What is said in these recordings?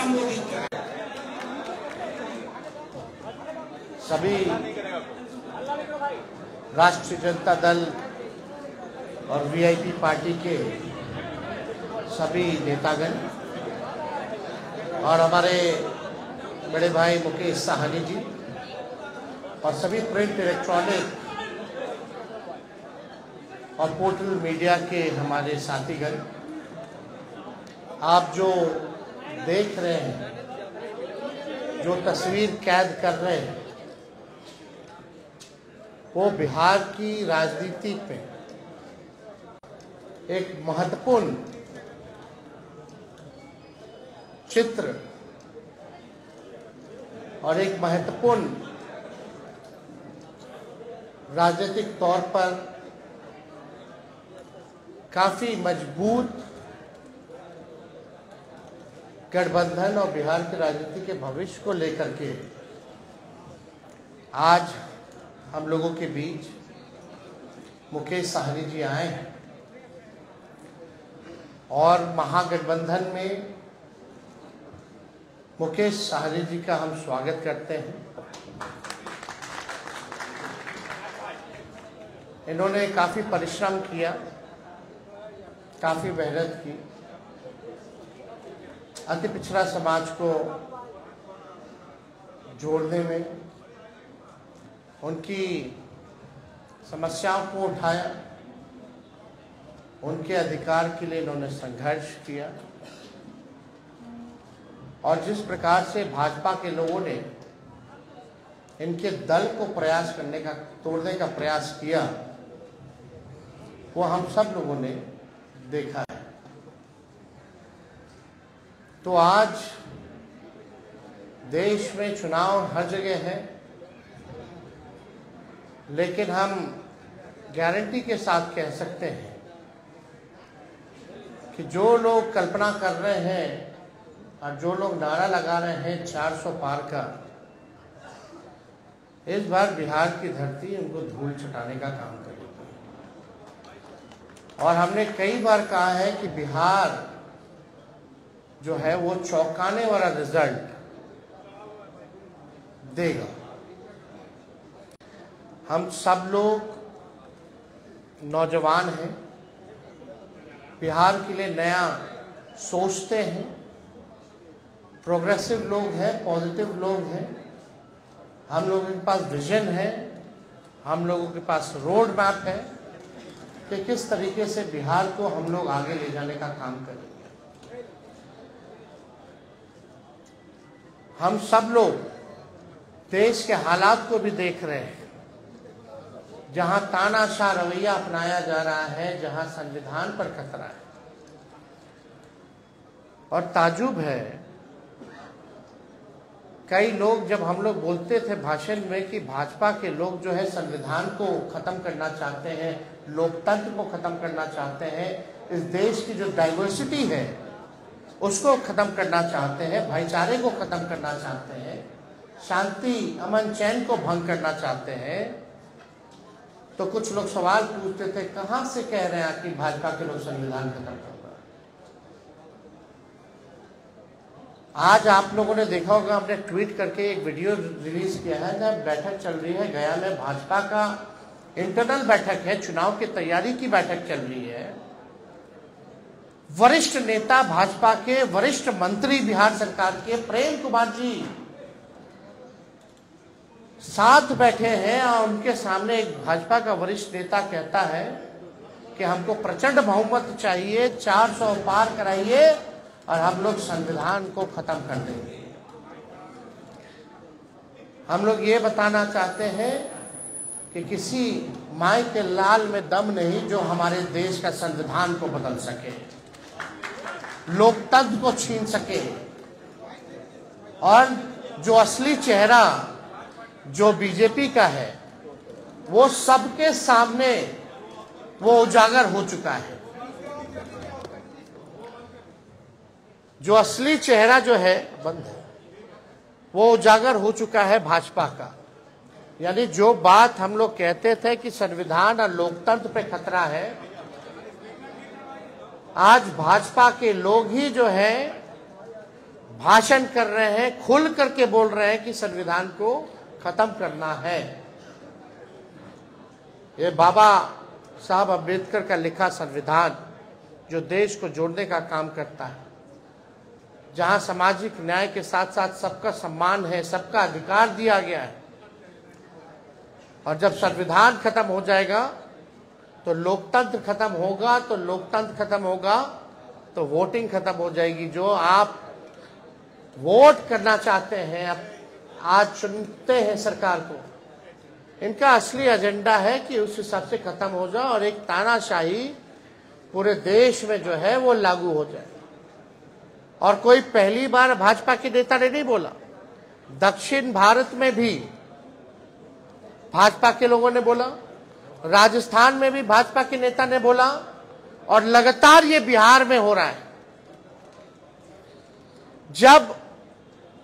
संबोधित करें। सभी राष्ट्रीय जनता दल और वीआईपी पार्टी के सभी नेतागण और हमारे बड़े भाई मुकेश साहनी जी और सभी प्रिंट, इलेक्ट्रॉनिक और पोर्टल मीडिया के हमारे साथीगण, आप जो देख रहे हैं, जो तस्वीर कैद कर रहे हैं, वो बिहार की राजनीति पे एक महत्वपूर्ण चित्र और एक महत्वपूर्ण राजनीतिक तौर पर काफी मजबूत गठबंधन और बिहार की राजनीति के भविष्य को लेकर के आज हम लोगों के बीच मुकेश साहनी जी आए हैं और महागठबंधन में मुकेश साहनी जी का हम स्वागत करते हैं। इन्होंने काफी परिश्रम किया, काफी मेहनत की, अति पिछड़ा समाज को जोड़ने में, उनकी समस्याओं को उठाया, उनके अधिकार के लिए इन्होंने संघर्ष किया और जिस प्रकार से भाजपा के लोगों ने इनके दल को प्रयास करने का, तोड़ने का प्रयास किया, वो हम सब लोगों ने देखा है। तो आज देश में चुनाव हर जगह है, लेकिन हम गारंटी के साथ कह सकते हैं कि जो लोग कल्पना कर रहे हैं और जो लोग नारा लगा रहे हैं 400 पार का, इस बार बिहार की धरती उनको धूल छटाने का काम करेगी। और हमने कई बार कहा है कि बिहार जो है वो चौंकाने वाला रिजल्ट देगा। हम सब लोग नौजवान हैं, बिहार के लिए नया सोचते हैं, प्रोग्रेसिव लोग हैं, पॉजिटिव लोग हैं, हम लोगों के पास विजन है, हम लोगों के पास रोड मैप है कि किस तरीके से बिहार को हम लोग आगे ले जाने का काम करेंगे। हम सब लोग देश के हालात को भी देख रहे हैं, जहां तानाशाह रवैया अपनाया जा रहा है, जहां संविधान पर खतरा है। और ताजुब है, कई लोग, जब हम लोग बोलते थे भाषण में कि भाजपा के लोग जो है संविधान को खत्म करना चाहते हैं, लोकतंत्र को खत्म करना चाहते हैं, इस देश की जो डाइवर्सिटी है उसको खत्म करना चाहते हैं, भाईचारे को खत्म करना चाहते हैं, शांति, अमन, चैन को भंग करना चाहते हैं, तो कुछ लोग सवाल पूछते थे, कहां से कह रहे हैं कि भाजपा के लोग संविधान खत्म कर रहे हैं। आज आप लोगों ने देखा होगा, हमने ट्वीट करके एक वीडियो रिलीज किया है, जब बैठक चल रही है गया में, भाजपा का इंटरनल बैठक है, चुनाव की तैयारी की बैठक चल रही है। वरिष्ठ नेता भाजपा के, वरिष्ठ मंत्री बिहार सरकार के प्रेम कुमार जी साथ बैठे हैं और उनके सामने एक भाजपा का वरिष्ठ नेता कहता है कि हमको प्रचंड बहुमत चाहिए, 400 पार कराइए और हम लोग संविधान को खत्म कर देंगे। हम लोग ये बताना चाहते हैं कि किसी माई के लाल में दम नहीं जो हमारे देश का संविधान को बदल सके, लोकतंत्र को छीन सके, और जो असली चेहरा जो बीजेपी का है वो सबके सामने वो उजागर हो चुका है। जो असली चेहरा जो है बंद है, वो उजागर हो चुका है भाजपा का। यानी जो बात हम लोग कहते थे कि संविधान और लोकतंत्र पे खतरा है, आज भाजपा के लोग ही जो है भाषण कर रहे हैं, खुल करके बोल रहे हैं कि संविधान को खत्म करना है। ये बाबा साहब अम्बेडकर का लिखा संविधान जो देश को जोड़ने का काम करता है, जहां सामाजिक न्याय के साथ साथ सबका सम्मान है, सबका अधिकार दिया गया है। और जब संविधान खत्म हो जाएगा तो लोकतंत्र खत्म होगा, तो लोकतंत्र खत्म होगा तो वोटिंग खत्म हो जाएगी। जो आप वोट करना चाहते हैं, अब आज चुनते हैं सरकार को, इनका असली एजेंडा है कि उस हिसाब से खत्म हो जाए और एक तानाशाही पूरे देश में जो है वो लागू हो जाए। और कोई पहली बार भाजपा के नेता ने नहीं बोला, दक्षिण भारत में भी भाजपा के लोगों ने बोला, राजस्थान में भी भाजपा के नेता ने बोला, और लगातार ये बिहार में हो रहा है। जब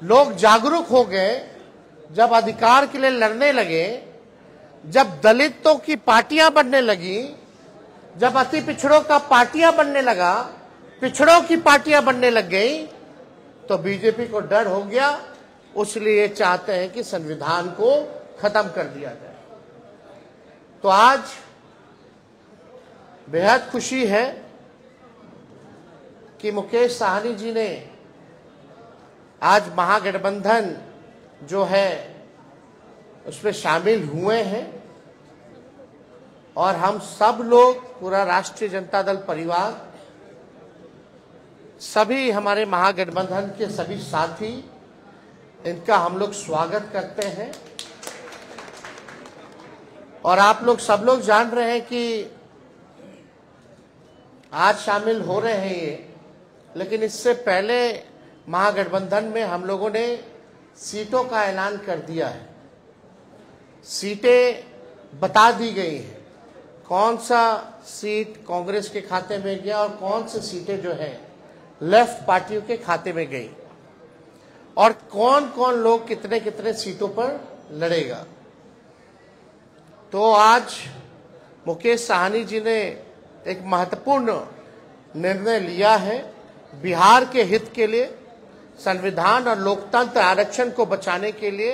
लोग जागरूक हो गए, जब अधिकार के लिए लड़ने लगे, जब दलितों की पार्टियां बनने लगी, जब अति पिछड़ों का पार्टियां बनने लगा, पिछड़ों की पार्टियां बनने लग गई, तो बीजेपी को डर हो गया। इसलिए चाहते हैं कि संविधान को खत्म कर दिया जाए। तो आज बेहद खुशी है कि मुकेश साहनी जी ने आज महागठबंधन जो है उसमें शामिल हुए हैं, और हम सब लोग, पूरा राष्ट्रीय जनता दल परिवार, सभी हमारे महागठबंधन के सभी साथी, इनका हम लोग स्वागत करते हैं। और आप लोग सब लोग जान रहे हैं कि आज शामिल हो रहे हैं ये, लेकिन इससे पहले महागठबंधन में हम लोगों ने सीटों का ऐलान कर दिया है। सीटें बता दी गई हैं, कौन सा सीट कांग्रेस के खाते में गया और कौन सी सीटें जो है लेफ्ट पार्टियों के खाते में गई, और कौन कौन लोग कितने कितने सीटों पर लड़ेगा। तो आज मुकेश साहनी जी ने एक महत्वपूर्ण निर्णय लिया है बिहार के हित के लिए, संविधान और लोकतंत्र आरक्षण को बचाने के लिए।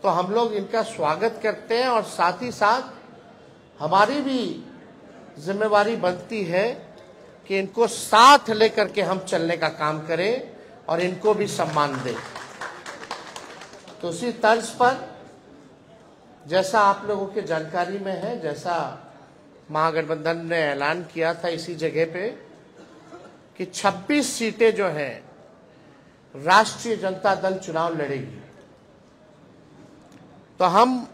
तो हम लोग इनका स्वागत करते हैं, और साथ ही साथ हमारी भी जिम्मेवारी बनती है कि इनको साथ लेकर के हम चलने का काम करें और इनको भी सम्मान दें। तो उसी तर्ज पर, जैसा आप लोगों के जानकारी में है, जैसा महागठबंधन ने ऐलान किया था इसी जगह पे कि 26 सीटें जो हैं राष्ट्रीय जनता दल चुनाव लड़ेगी। तो हम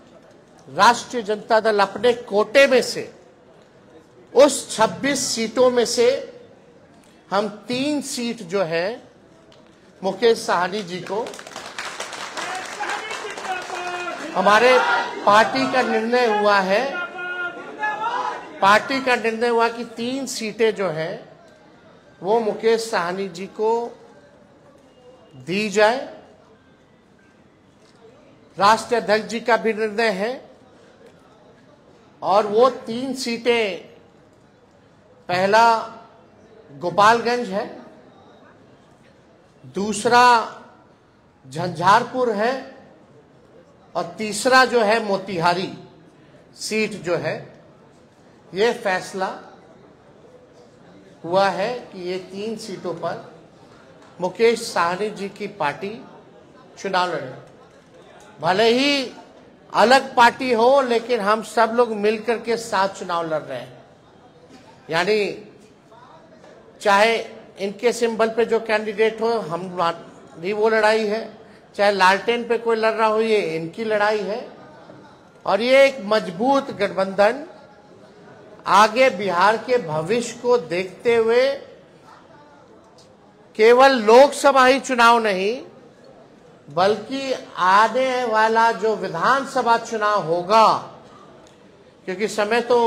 राष्ट्रीय जनता दल अपने कोटे में से, उस 26 सीटों में से हम 3 सीट जो है मुकेश साहनी जी को, हमारे पार्टी का निर्णय हुआ कि 3 सीटें जो है वो मुकेश साहनी जी को दी जाए। राष्ट्रीय अध्यक्ष जी का भी निर्णय है, और वो 3 सीटें, पहला गोपालगंज है, दूसरा झंझारपुर है, और तीसरा जो है मोतिहारी सीट जो है। ये फैसला हुआ है कि ये 3 सीटों पर मुकेश साहनी जी की पार्टी चुनाव लड़े। भले ही अलग पार्टी हो, लेकिन हम सब लोग मिलकर के साथ चुनाव लड़ रहे हैं। यानी चाहे इनके सिंबल पे जो कैंडिडेट हो, हमारी वो लड़ाई है, चाहे लालटेन पे कोई लड़ रहा हो, ये इनकी लड़ाई है। और ये एक मजबूत गठबंधन आगे बिहार के भविष्य को देखते हुए केवल लोकसभा ही चुनाव नहीं, बल्कि आने वाला जो विधानसभा चुनाव होगा, क्योंकि समय तो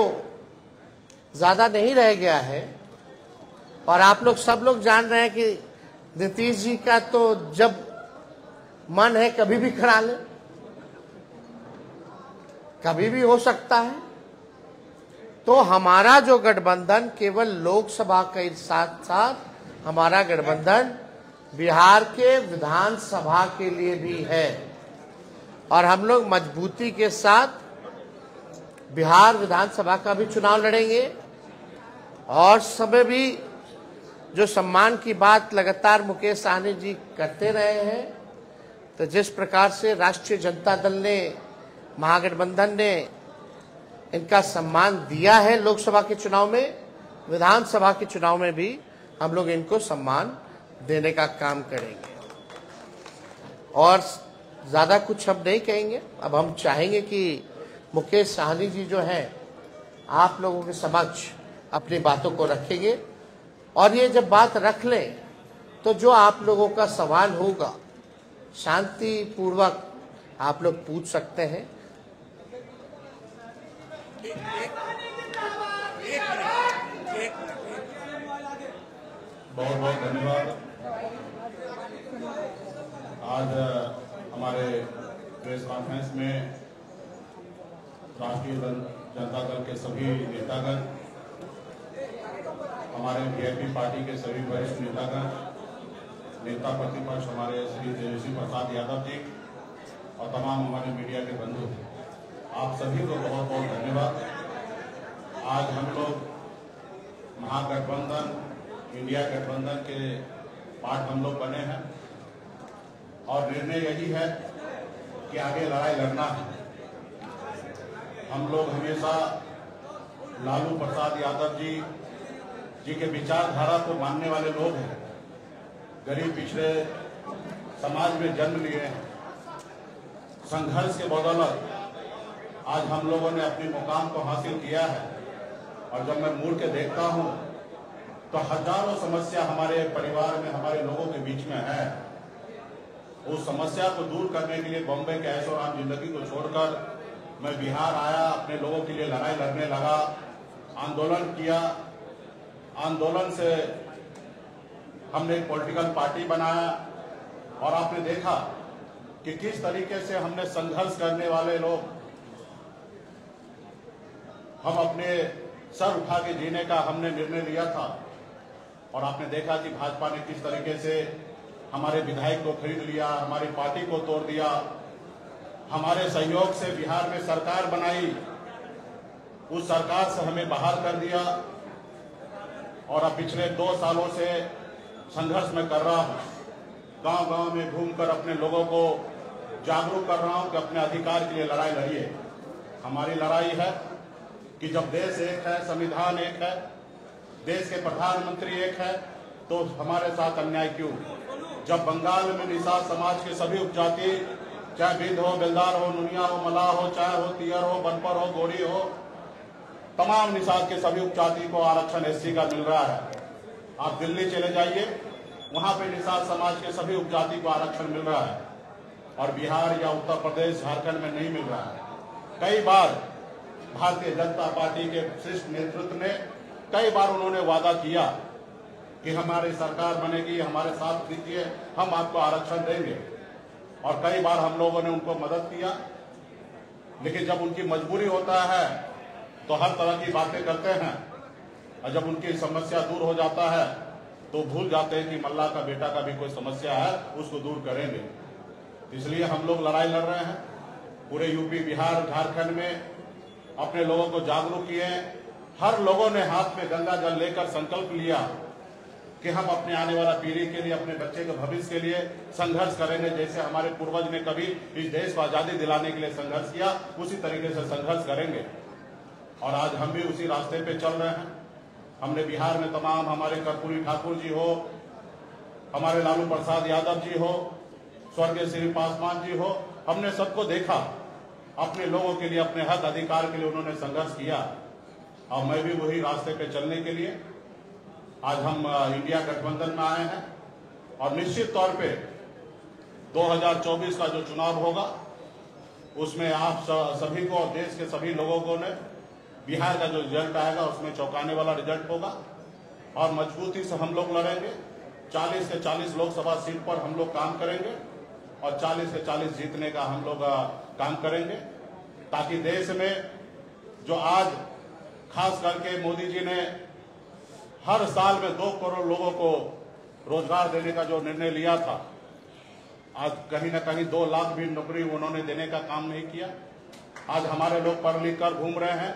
ज्यादा नहीं रह गया है, और आप लोग सब लोग जान रहे हैं कि नीतीश जी का तो जब मन है कभी भी करा ले, कभी भी हो सकता है। तो हमारा जो गठबंधन केवल लोकसभा के साथ साथ हमारा गठबंधन बिहार के विधानसभा के लिए भी है और हम लोग मजबूती के साथ बिहार विधानसभा का भी चुनाव लड़ेंगे। और समय भी जो सम्मान की बात लगातार मुकेश सहनी जी करते रहे हैं, तो जिस प्रकार से राष्ट्रीय जनता दल ने, महागठबंधन ने इनका सम्मान दिया है लोकसभा के चुनाव में, विधानसभा के चुनाव में भी हम लोग इनको सम्मान देने का काम करेंगे। और ज्यादा कुछ हम नहीं कहेंगे। अब हम चाहेंगे कि मुकेश सहनी जी जो है आप लोगों के समक्ष अपनी बातों को रखेंगे और ये जब बात रख लें तो जो आप लोगों का सवाल होगा शांति पूर्वक आप लोग पूछ सकते हैं। बहुत बहुत धन्यवाद। आज हमारे प्रेस कॉन्फ्रेंस में राष्ट्रीय जनता दल के सभी नेतागण, हमारे वीआईपी पार्टी के सभी वरिष्ठ नेतागण, नेता प्रतिपक्ष हमारे श्री तेजस्वी प्रसाद यादव जी और तमाम हमारे मीडिया के बंधु, आप सभी को बहुत बहुत धन्यवाद। आज हम लोग महागठबंधन, इंडिया गठबंधन के पार्ट हम लोग बने हैं और निर्णय यही है कि आगे लड़ाई लड़ना है। हम लोग हमेशा लालू प्रसाद यादव जी के विचारधारा को मानने वाले लोग हैं। गरीब पिछड़े समाज में जन्म लिए हैं। संघर्ष के बदौलत आज हम लोगों ने अपने मुकाम को हासिल किया है। और जब मैं मुड़ के देखता हूं तो हजारों समस्या हमारे परिवार में, हमारे लोगों के बीच में है। उस समस्या को दूर करने के लिए बॉम्बे के ऐशो आराम जिंदगी को छोड़कर मैं बिहार आया, अपने लोगों के लिए लड़ाई लड़ने लगा, आंदोलन किया। आंदोलन से हमने एक पॉलिटिकल पार्टी बनाया और आपने देखा कि किस तरीके से हमने संघर्ष करने वाले लोग, हम अपने सर उठा के जीने का हमने निर्णय लिया था। और आपने देखा कि भाजपा ने किस तरीके से हमारे विधायक को खरीद लिया, हमारी पार्टी को तोड़ दिया, हमारे सहयोग से बिहार में सरकार बनाई, उस सरकार से हमें बाहर कर दिया। और अब पिछले 2 सालों से संघर्ष में कर रहा हूं, गांव-गांव में घूमकर अपने लोगों को जागरूक कर रहा हूं कि अपने अधिकार के लिए लड़ाई लड़िए। हमारी लड़ाई है कि जब देश एक है, संविधान एक है, देश के प्रधानमंत्री एक है, तो हमारे साथ अन्याय क्यों? जब बंगाल में निषाद समाज के सभी उपजाति, चाहे बिंद हो, बेलदार हो, नुनिया हो, मलाह हो, चाहे हो तियर हो, बनपर हो, गोरी हो, तमाम निषाद के सभी उपजाति को आरक्षण एससी का मिल रहा है। आप दिल्ली चले जाइए, वहां पे निषाद समाज के सभी उपजाति को आरक्षण मिल रहा है और बिहार या उत्तर प्रदेश, झारखंड में नहीं मिल रहा है। कई बार भारतीय जनता पार्टी के शीर्ष नेतृत्व ने कई बार उन्होंने वादा किया कि हमारी सरकार बनेगी, हमारे साथ दीजिए, हम आपको आरक्षण देंगे। और कई बार हम लोगों ने उनको मदद किया, लेकिन जब उनकी मजबूरी होता है तो हर तरह की बातें करते हैं और जब उनकी समस्या दूर हो जाता है तो भूल जाते हैं कि मल्ला का बेटा का भी कोई समस्या है, उसको दूर करेंगे। इसलिए हम लोग लड़ाई लड़ रहे हैं। पूरे यूपी, बिहार, झारखंड में अपने लोगों को जागरूक किए। हर लोगों ने हाथ में गंगा जल लेकर संकल्प लिया कि हम अपने आने वाला पीढ़ी के लिए, अपने बच्चे के भविष्य के लिए संघर्ष करेंगे। जैसे हमारे पूर्वज ने कभी इस देश को आजादी दिलाने के लिए संघर्ष किया, उसी तरीके से संघर्ष करेंगे। और आज हम भी उसी रास्ते पे चल रहे हैं। हमने बिहार में तमाम, हमारे कर्पूरी ठाकुर जी हो, हमारे लालू प्रसाद यादव जी हो, स्वर्गीय श्री पासवान जी हो, हमने सबको देखा। अपने लोगों के लिए, अपने हक अधिकार के लिए उन्होंने संघर्ष किया। और मैं भी वही रास्ते पे चलने के लिए आज हम इंडिया गठबंधन में आए हैं। और निश्चित तौर पे 2024 का जो चुनाव होगा उसमें आप सभी को और देश के सभी लोगों को ने बिहार का जो रिजल्ट आएगा उसमें चौंकाने वाला रिजल्ट होगा। और मजबूती से हम लोग लड़ेंगे। 40 के 40 लोकसभा सीट पर हम लोग काम करेंगे और 40 के 40 जीतने का हम लोग काम करेंगे, ताकि देश में जो आज खास करके मोदी जी ने हर साल में 2 करोड़ लोगों को रोजगार देने का जो निर्णय लिया था, आज कहीं ना कहीं 2 लाख भी नौकरी उन्होंने देने का काम नहीं किया। आज हमारे लोग पढ़ लिख कर घूम रहे हैं,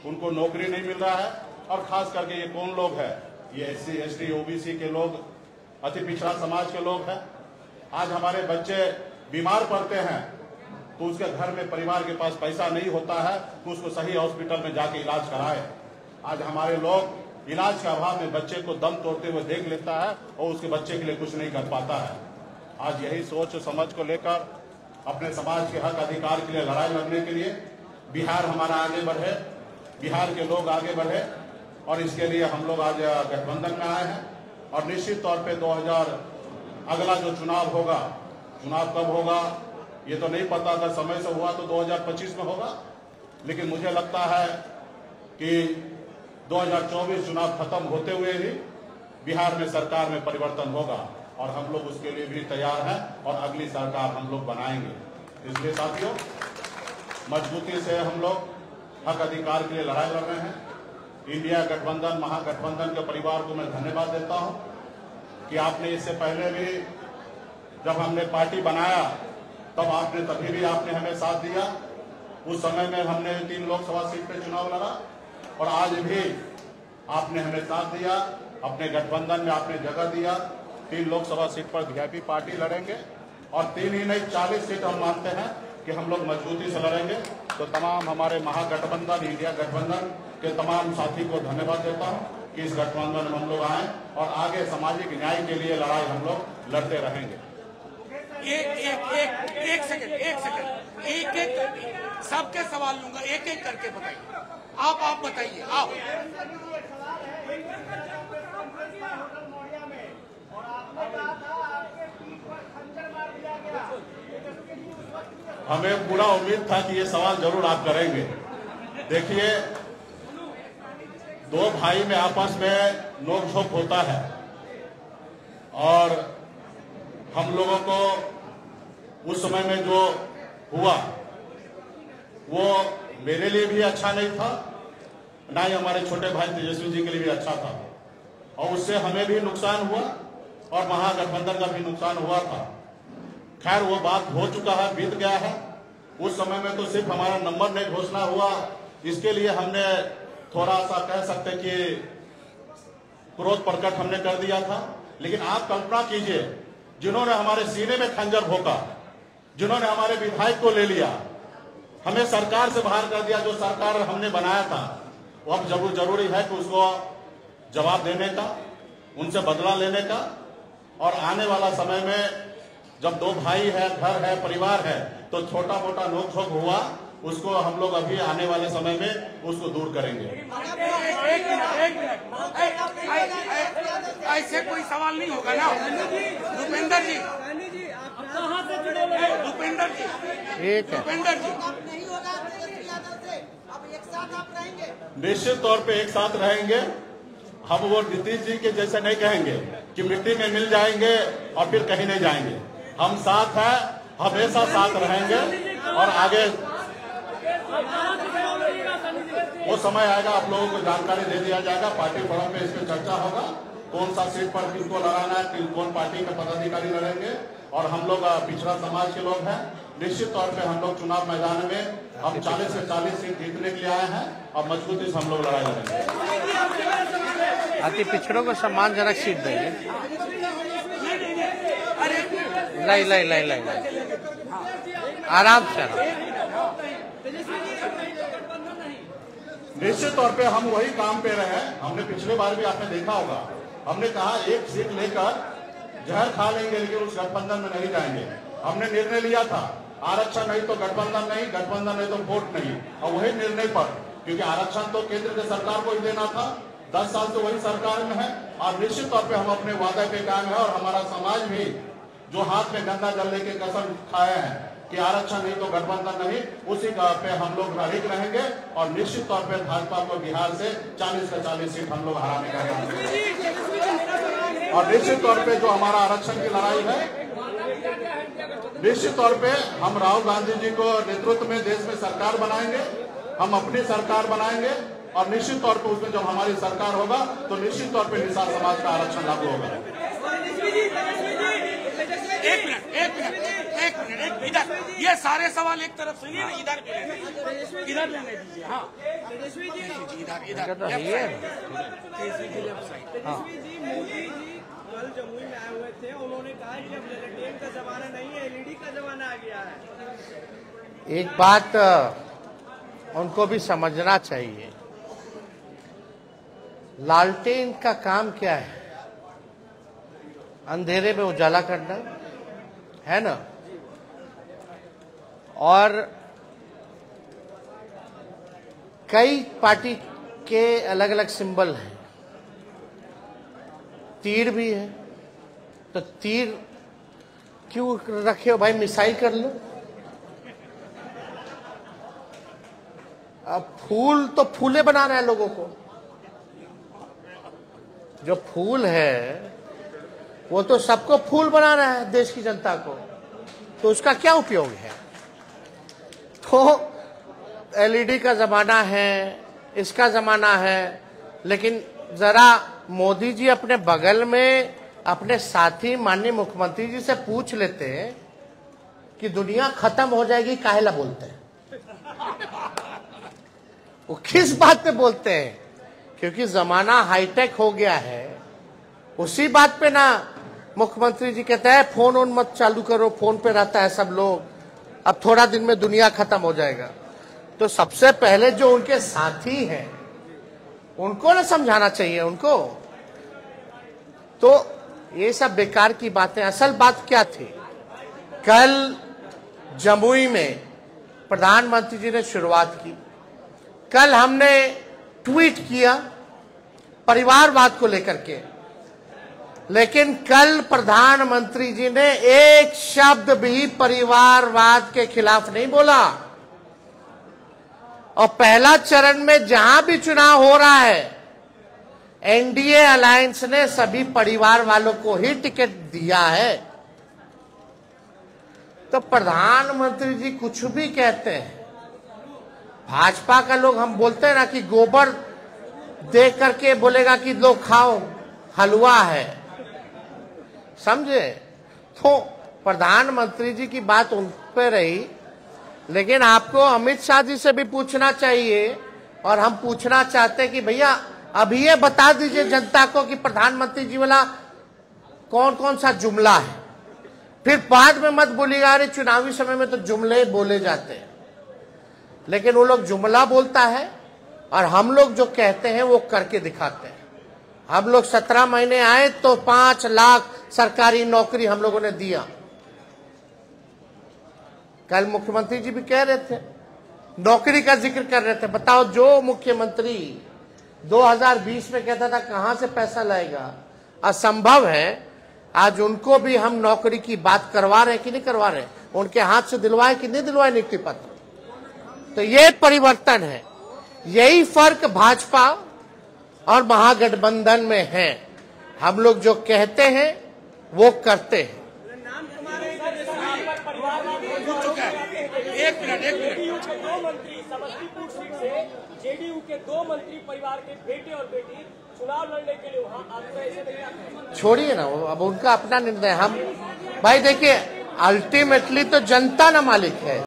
उनको नौकरी नहीं मिल रहा है। और खास करके ये कौन लोग हैं? ये SC, ST, OBC के लोग, अति पिछड़ा समाज के लोग हैं। आज हमारे बच्चे बीमार पड़ते हैं तो उसके घर में परिवार के पास पैसा नहीं होता है तो उसको सही हॉस्पिटल में जाके इलाज कराए। आज हमारे लोग इलाज के अभाव में बच्चे को दम तोड़ते हुए देख लेता है और उसके बच्चे के लिए कुछ नहीं कर पाता है। आज यही सोच समझ को लेकर अपने समाज के हक अधिकार के लिए लड़ाई लड़ने के लिए बिहार हमारा आगे बढ़े, बिहार के लोग आगे बढ़े, और इसके लिए हम लोग आज गठबंधन में आए हैं। और निश्चित तौर पे 2000 अगला जो चुनाव होगा, चुनाव कब होगा ये तो नहीं पता, अगर समय से हुआ तो 2025 में होगा, लेकिन मुझे लगता है कि 2024 चुनाव खत्म होते हुए ही बिहार में सरकार में परिवर्तन होगा और हम लोग उसके लिए भी तैयार हैं और अगली सरकार हम लोग बनाएंगे। इसलिए साथियों, मजबूती से हम लोग हक अधिकार के लिए लड़ाई लड़ रहे हैं। इंडिया गठबंधन, महागठबंधन के परिवार को मैं धन्यवाद देता हूं कि आपने इससे पहले भी जब हमने पार्टी बनाया तब आपने तभी भी आपने हमें साथ दिया। उस समय में हमने 3 लोकसभा सीट पे चुनाव लड़ा और आज भी आपने हमें साथ दिया। अपने गठबंधन में आपने जगह दिया। 3 लोकसभा सीट पर VIP पार्टी लड़ेंगे और 3 ही नहीं 40 सीट हम मानते हैं कि हम लोग मजबूती से लड़ेंगे। तो तमाम हमारे महागठबंधन, इंडिया गठबंधन के तमाम साथी को धन्यवाद देता हूं कि इस गठबंधन में हम लोग आए और आगे सामाजिक न्याय के लिए लड़ाई हम लोग लड़ते रहेंगे। एक सेकंड, एक सबके सवाल लूंगा, एक करके बताइए। आप बताइए। आप हमें पूरा उम्मीद था कि ये सवाल जरूर आप करेंगे। देखिए, 2 भाई में आपस में नोक-झोंक होता है और हम लोगों को उस समय में जो हुआ वो मेरे लिए भी अच्छा नहीं था, ना ही हमारे छोटे भाई तेजस्वी जी के लिए भी अच्छा था, और उससे हमें भी नुकसान हुआ और महागठबंधन का भी नुकसान हुआ था। खैर, वो बात हो चुका है, बीत गया है। उस समय में तो सिर्फ हमारा नंबर नहीं घोषणा हुआ, इसके लिए हमने थोड़ा सा कह सकते कि क्रोध प्रकट हमने कर दिया था। लेकिन आप कल्पना कीजिए, जिन्होंने हमारे सीने में खंजर भोंका, जिन्होंने हमारे विधायक को ले लिया, हमें सरकार से बाहर कर दिया, जो सरकार हमने बनाया था, वो अब जरूरी है कि उसको जवाब देने का, उनसे बदला लेने का। और आने वाला समय में जब 2 भाई है, घर है, परिवार है, तो छोटा मोटा नोक-झोंक हुआ, उसको हम लोग अभी आने वाले समय में उसको दूर करेंगे। एक मिनट, ऐसे कोई सवाल नहीं होगा ना भूपेंद्र जी? भूपेंद्र जी, भूपेंद्र जी, नहीं होगा तेजस्वी यादव से, अब एक साथ आप रहेंगे? निश्चित तौर पे एक साथ रहेंगे। हम वो नीतीश जी के जैसे नहीं कहेंगे कि मिट्टी में मिल जाएंगे और फिर कहीं नहीं जाएंगे। हम साथ हैं, हमेशा साथ रहेंगे और आगे वो समय आएगा, आप लोगों को जानकारी दे दिया जाएगा। पार्टी फोरम पे इस पे चर्चा होगा, कौन सा सीट पर किसको लड़ाना है, कौन पार्टी के पदाधिकारी लड़ेंगे। और हम लोग पिछड़ा समाज के लोग हैं, निश्चित तौर पे हम लोग चुनाव मैदान में हम 40 से 40 सीट जीतने के लिए आए हैं और मजबूती से हम लोग लड़ाई लड़ेंगे। अति पिछड़ों को सम्मानजनक सीट देंगे। लाई आराम से। निश्चित तौर पे हम वही काम पे रहे। हमने पिछले बार भी आपने देखा होगा, हमने कहा एक सीट लेकर जहर खा लेंगे लेकिन उस गठबंधन में नहीं जाएंगे। हमने निर्णय लिया था, आरक्षण नहीं तो गठबंधन नहीं, गठबंधन नहीं तो वोट नहीं। और वही निर्णय पर, क्योंकि आरक्षण तो केंद्र की सरकार को ही देना था, 10 साल से वही सरकार में है और निश्चित तौर पे हम अपने वादे पे कायम है। और हमारा समाज भी जो हाथ में गंदा जल लेके कसम खाए हैं कि आरक्षण नहीं तो गठबंधन नहीं, उसी का पे हम लोग अड़िग रहेंगे और निश्चित तौर पे भाजपा को बिहार से 40 से 40 सीट हम लोग हराने का काम करेंगे। और निश्चित तौर पे जो हमारा आरक्षण की लड़ाई है, निश्चित तौर पे हम राहुल गांधी जी को नेतृत्व में देश में सरकार बनाएंगे, हम अपनी सरकार बनाएंगे और निश्चित तौर पर उसमें जब हमारी सरकार होगा तो निश्चित तौर पर निषाद समाज का आरक्षण लागू होगा। एक मिनट इधर, ये सारे सवाल एक तरफ सुनिए ना, इधर लेने दीजिए। हाँ इधर मोदी जी कल जमुई में आए हुए थे, उन्होंने कहा कि अब लैट्रिन का जमाना नहीं है, एलईडी का जमाना आ गया है। एक बात उनको भी समझना चाहिए, लालटेन का काम क्या है? अंधेरे में उजाला करना है ना। और कई पार्टी के अलग अलग सिंबल हैं, तीर भी है, तो तीर क्यों रखे हो भाई? मिसाइल कर लो। अब फूल तो फूले बना रहे हैं लोगों को, जो फूल है वो तो सबको फूल बना रहा है, देश की जनता को, तो उसका क्या उपयोग है? तो एलईडी का जमाना है, इसका जमाना है, लेकिन जरा मोदी जी अपने बगल में अपने साथी माननीय मुख्यमंत्री जी से पूछ लेते हैं कि दुनिया खत्म हो जाएगी, काहेला बोलते हैं? वो किस बात पे बोलते हैं? क्योंकि जमाना हाईटेक हो गया है, उसी बात पे ना मुख्यमंत्री जी कहते हैं फोन ऑन मत चालू करो, फोन पे रहता है सब लोग, अब थोड़ा दिन में दुनिया खत्म हो जाएगा। तो सबसे पहले जो उनके साथी हैं उनको ना समझाना चाहिए उनको। तो ये सब बेकार की बातें। असल बात क्या थी? कल जमुई में प्रधानमंत्री जी ने शुरुआत की, कल हमने ट्वीट किया परिवारवाद को लेकर के, लेकिन कल प्रधानमंत्री जी ने एक शब्द भी परिवारवाद के खिलाफ नहीं बोला। और पहला चरण में जहां भी चुनाव हो रहा है, एनडीए अलायंस ने सभी परिवार वालों को ही टिकट दिया है। तो प्रधानमंत्री जी कुछ भी कहते हैं, भाजपा का लोग, हम बोलते हैं ना कि गोबर दे करके बोलेगा कि लो खाओ, हलवा है, समझे? तो प्रधानमंत्री जी की बात उन पे रही, लेकिन आपको अमित शाह जी से भी पूछना चाहिए। और हम पूछना चाहते हैं कि भैया अभी ये बता दीजिए जनता को कि प्रधानमंत्री जी वाला कौन कौन सा जुमला है, फिर बाद में मत बोलिएगा अरे चुनावी समय में तो जुमले बोले जाते हैं। लेकिन वो लोग जुमला बोलता है और हम लोग जो कहते हैं वो करके दिखाते हैं। हम लोग 17 महीने आए तो 5 लाख सरकारी नौकरी हम लोगों ने दिया। कल मुख्यमंत्री जी भी कह रहे थे, नौकरी का जिक्र कर रहे थे। बताओ, जो मुख्यमंत्री 2020 में कहता था कहां से पैसा लाएगा, असंभव है। आज उनको भी हम नौकरी की बात करवा रहे हैं कि नहीं करवा रहे? उनके हाथ से दिलवाए कि नहीं दिलवाए नियुक्ति पत्र? तो ये परिवर्तन है। यही फर्क भाजपा और महागठबंधन में है। हम लोग जो कहते हैं वो करते हैं। एक मिनट दो मंत्री समस्तीपुर सीट से जेडीयू के 2 मंत्री परिवार के बेटे और बेटी चुनाव लड़ने के लिए वहां आपको ऐसे नहीं, छोड़िए ना, अब उनका अपना निर्णय। हम भाई देखिए, अल्टीमेटली तो जनता ना मालिक है।